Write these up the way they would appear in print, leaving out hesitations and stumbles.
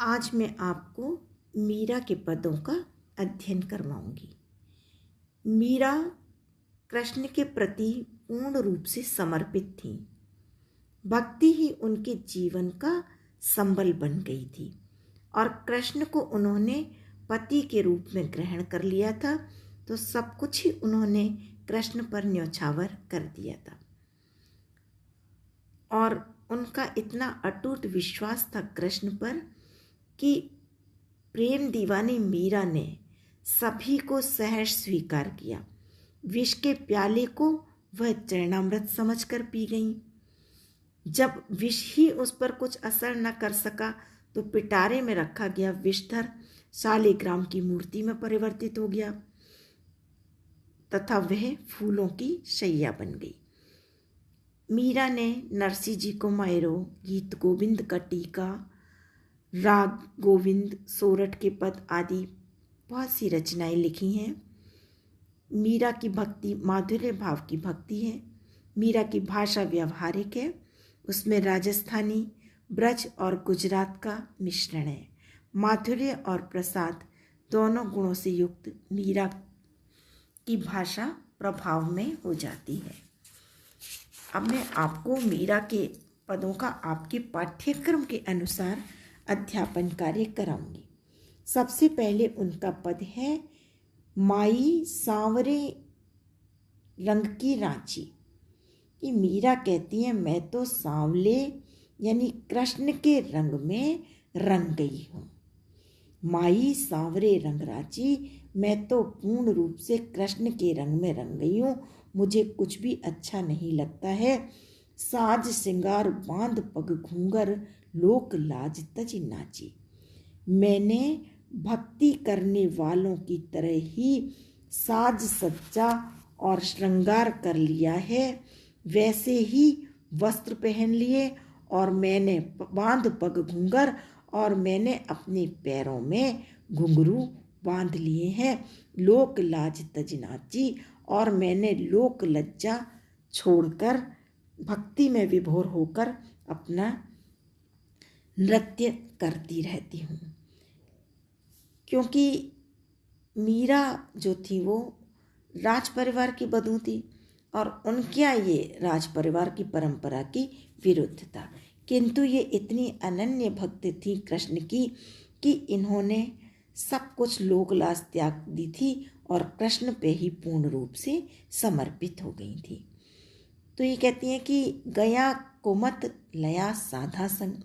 आज मैं आपको मीरा के पदों का अध्ययन करवाऊंगी। मीरा कृष्ण के प्रति पूर्ण रूप से समर्पित थी। भक्ति ही उनके जीवन का संबल बन गई थी और कृष्ण को उन्होंने पति के रूप में ग्रहण कर लिया था, तो सब कुछ ही उन्होंने कृष्ण पर न्यौछावर कर दिया था। और उनका इतना अटूट विश्वास था कृष्ण पर कि प्रेम दीवानी मीरा ने सभी को सहर्ष स्वीकार किया। विष के प्याले को वह चरणामृत समझकर पी गई। जब विष ही उस पर कुछ असर न कर सका तो पिटारे में रखा गया विषधर शालिग्राम की मूर्ति में परिवर्तित हो गया तथा वह फूलों की शैया बन गई। मीरा ने नरसिंह जी को मायरो, गीत गोविंद का टीका, राग गोविंद, सोरठ के पद आदि बहुत सी रचनाएं लिखी हैं। मीरा की भक्ति माधुर्य भाव की भक्ति है। मीरा की भाषा व्यवहारिक है, उसमें राजस्थानी, ब्रज और गुजरात का मिश्रण है। माधुर्य और प्रसाद दोनों गुणों से युक्त मीरा की भाषा प्रभाव में हो जाती है। अब मैं आपको मीरा के पदों का आपके पाठ्यक्रम के अनुसार अध्यापन कार्य कराऊंगी। सबसे पहले उनका पद है, माई सांवरे रंग की रांची। कि मीरा कहती है, मैं तो सांवले यानी कृष्ण के रंग में रंग गई हूँ। माई सांवरे रंग रांची, मैं तो पूर्ण रूप से कृष्ण के रंग में रंग गई हूँ। मुझे कुछ भी अच्छा नहीं लगता है। साज श्रृंगार बांध पग घूंगर, लोक लाज तज नाची। मैंने भक्ति करने वालों की तरह ही साज सज्जा और श्रृंगार कर लिया है, वैसे ही वस्त्र पहन लिए और मैंने बांध पग घूंगर और मैंने अपने पैरों में घुंघरू बांध लिए हैं। लोक लाज तज नाची, और मैंने लोक लज्जा छोड़कर भक्ति में विभोर होकर अपना नृत्य करती रहती हूँ। क्योंकि मीरा जो थी वो राज परिवार की बधू थी और उनके यहाँ ये राज परिवार की परंपरा की विरुद्ध था, किंतु ये इतनी अनन्य भक्त थी कृष्ण की कि इन्होंने सब कुछ लोकलाज त्याग दी थी और कृष्ण पे ही पूर्ण रूप से समर्पित हो गई थी। तो ये कहती हैं कि गया कुमत लया साधा संग,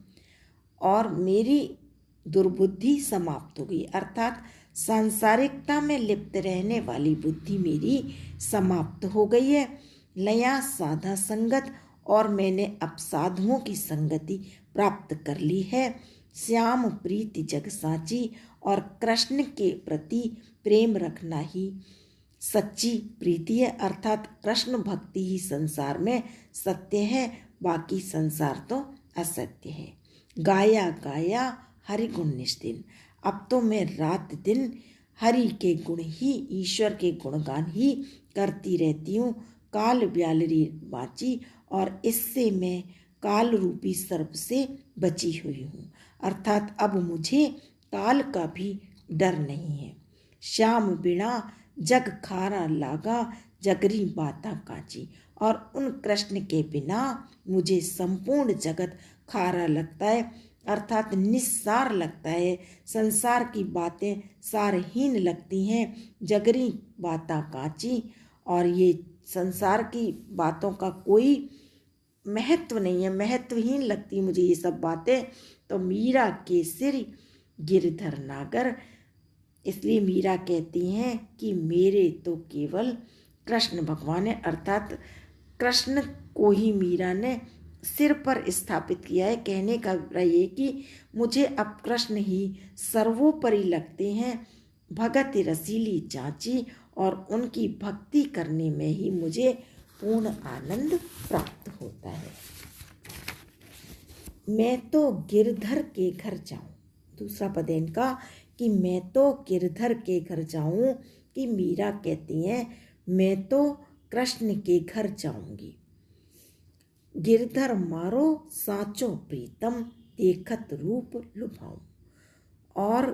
और मेरी दुर्बुद्धि समाप्त हो गई, अर्थात सांसारिकता में लिप्त रहने वाली बुद्धि मेरी समाप्त हो गई है। लया साधा संगत, और मैंने अब साधुओं की संगति प्राप्त कर ली है। श्याम प्रीति जग साची, और कृष्ण के प्रति प्रेम रखना ही सच्ची प्रीति है, अर्थात कृष्ण भक्ति ही संसार में सत्य है, बाकी संसार तो असत्य है। गाया गाया हरि गुण निष्दिन, अब तो मैं रात दिन हरि के गुण ही, ईश्वर के गुणगान ही करती रहती हूँ। काल ब्यालरी बाची, और इससे मैं काल रूपी सर्प से बची हुई हूँ, अर्थात अब मुझे काल का भी डर नहीं है। श्याम बिना जग खारा लागा, जगरी बाता काची, और उन कृष्ण के बिना मुझे संपूर्ण जगत खारा लगता है, अर्थात निस्सार लगता है। संसार की बातें सारहीन लगती हैं। जगरी बाता काची, और ये संसार की बातों का कोई महत्व नहीं है, महत्वहीन लगती मुझे ये सब बातें। तो मीरा के सिर गिरधर नागर, इसलिए मीरा कहती हैं कि मेरे तो केवल कृष्ण भगवान है, अर्थात कृष्ण को ही मीरा ने सिर पर स्थापित किया है। कहने का अभिप्राय ये कि मुझे अब कृष्ण ही सर्वोपरि लगते हैं। भगत रसीली चाची, और उनकी भक्ति करने में ही मुझे पूर्ण आनंद प्राप्त होता है। मैं तो गिरधर के घर जाऊं, दूसरा पद इनका कि मैं तो गिरधर के घर जाऊं। कि मीरा कहती हैं, मैं तो कृष्ण के घर जाऊंगी। गिरधर मारो साचो प्रीतम, देखत रूप लुभाऊं। और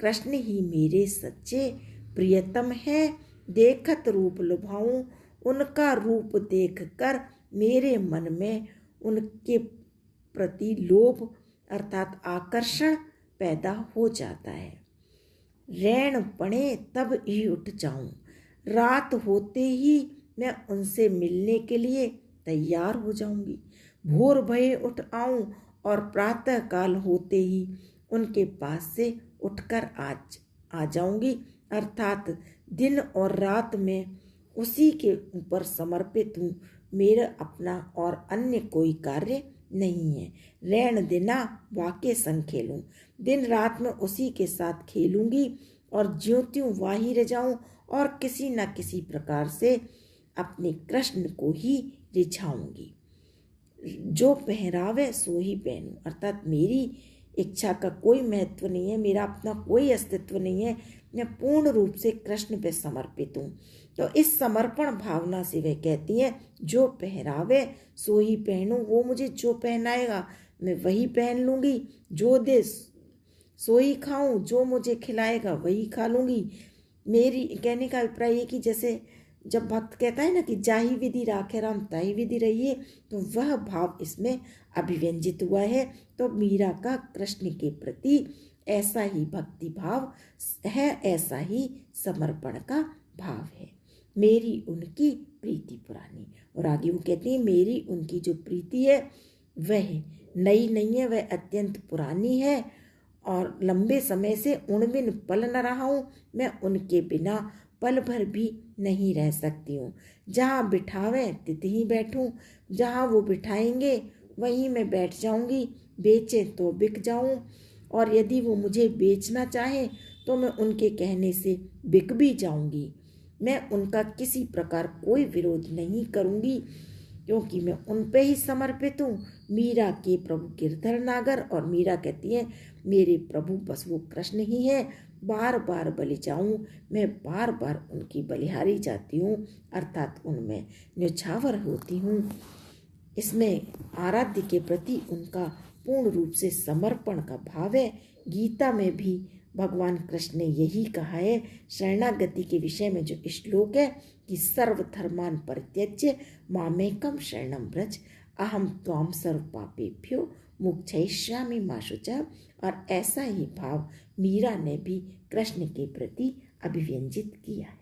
कृष्ण ही मेरे सच्चे प्रियतम है। देखत रूप लुभाऊं उनका रूप देखकर मेरे मन में उनके प्रति लोभ अर्थात आकर्षण पैदा हो जाता है। रैन पड़े तब ही उठ जाऊं, रात होते ही मैं उनसे मिलने के लिए तैयार हो जाऊंगी। भोर भये उठ आऊं और प्रातः काल होते ही उनके पास से उठकर आ जाऊंगी। अर्थात दिन और रात में उसी के ऊपर समर्पित हूँ। मेरा अपना और अन्य कोई कार्य नहीं है। रैन दिना वाके संग खेलूं, दिन रात में उसी के साथ खेलूंगी और ज्यों त्यों वाही रह जाऊं और किसी न किसी प्रकार से अपने कृष्ण को ही रिझाऊंगी। जो पहरावे सो ही पहनूं, अर्थात मेरी इच्छा का कोई महत्व नहीं है, मेरा अपना कोई अस्तित्व नहीं है, मैं पूर्ण रूप से कृष्ण पे समर्पित हूँ। तो इस समर्पण भावना से वह कहती है जो पहरावे सो ही पहनूं, वो मुझे जो पहनाएगा मैं वही पहन लूँगी, जो दे सो ही खाऊं, जो मुझे खिलाएगा वही खा लूँगी। मेरी कहने का अभिप्राय ये कि जैसे जब भक्त कहता है ना कि जाही विधि राखे राम ताही विधि रहिए, तो वह भाव इसमें अभिव्यंजित हुआ है। तो मीरा का कृष्ण के प्रति ऐसा ही भक्ति भाव है, ऐसा ही समर्पण का भाव है। मेरी उनकी प्रीति पुरानी, और आगे वो कहती है मेरी उनकी जो प्रीति है वह नई नहीं है, वह अत्यंत पुरानी है और लंबे समय से उनबिन पल न रहा हूँ। मैं उनके बिना पल भर भी नहीं रह सकती हूँ। जहाँ बिठावें तितही बैठूं, जहाँ वो बिठाएंगे वहीं मैं बैठ जाऊँगी। बेचें तो बिक जाऊँ, और यदि वो मुझे बेचना चाहें तो मैं उनके कहने से बिक भी जाऊँगी। मैं उनका किसी प्रकार कोई विरोध नहीं करूँगी, क्योंकि मैं उन पे ही समर्पित हूँ। मीरा के प्रभु गिरधर नागर, और मीरा कहती है मेरे प्रभु बस वो कृष्ण ही है। बार बार बलि जाऊँ, मैं बार बार उनकी बलिहारी जाती हूँ, अर्थात उनमें न्यौछावर होती हूँ। इसमें आराध्य के प्रति उनका पूर्ण रूप से समर्पण का भाव है। गीता में भी भगवान कृष्ण ने यही कहा है शरणागति के विषय में, जो श्लोक है कि सर्वधर्मान् परित्यज्य मामेकं शरणं व्रज अहम त्वां सर्व पापेभ्यो मोक्षयिष्यामि मा शुचः। और ऐसा ही भाव मीरा ने भी कृष्ण के प्रति अभिव्यंजित किया है।